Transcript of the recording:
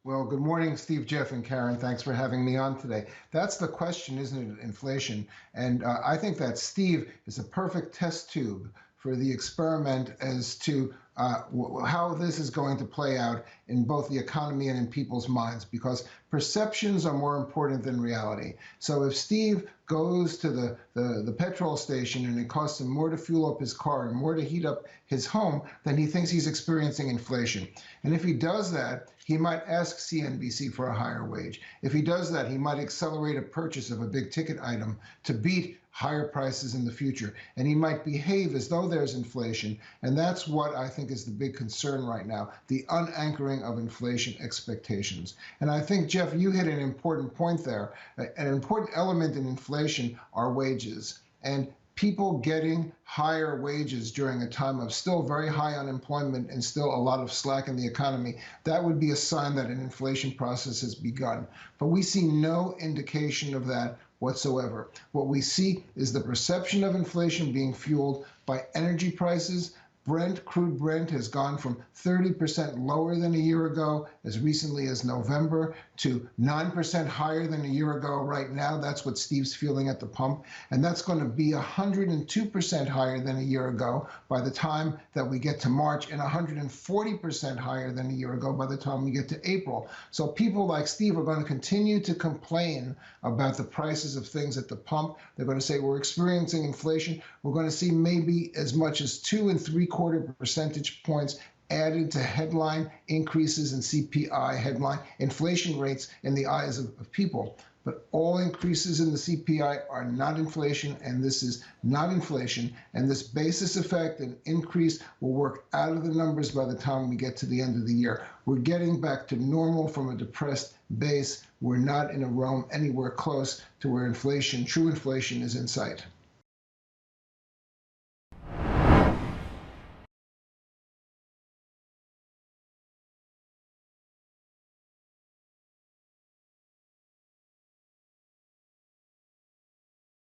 Well, good morning, Steve, Jeff, and Karen. Thanks for having me on today. That's the question, isn't it? Inflation. And I think that Steve is a perfect test tube for the experiment as to how this is going to play out in both the economy and in people's minds, because perceptions are more important than reality. So if Steve goes to the petrol station and it costs him more to fuel up his car and more to heat up his home, then he thinks he's experiencing inflation. And if he does that, he might ask CNBC for a higher wage. If he does that, he might accelerate a purchase of a big ticket item to beat higher prices in the future. And he might behave as though there's inflation. And that's what I think is the big concern right now, the unanchoring of inflation expectations. And I think, Jeff, you hit an important point there. An important element in inflation are wages. And people getting higher wages during a time of still very high unemployment and still a lot of slack in the economy, that would be a sign that an inflation process has begun. But we see no indication of that whatsoever. What we see is the perception of inflation being fueled by energy prices. Crude Brent has gone from 30% lower than a year ago as recently as November to 9% higher than a year ago right now. That's what Steve's feeling at the pump. And that's going to be 102% higher than a year ago by the time that we get to March, and 140% higher than a year ago by the time we get to April. So people like Steve are going to continue to complain about the prices of things at the pump. They're going to say we're experiencing inflation. We're going to see maybe as much as 2.75 percentage points added to headline increases in CPI, headline inflation rates in the eyes of people. But all increases in the CPI are not inflation, and this is not inflation. And this basis effect and increase will work out of the numbers by the time we get to the end of the year. We're getting back to normal from a depressed base. We're not in a realm anywhere close to where inflation, true inflation, is in sight.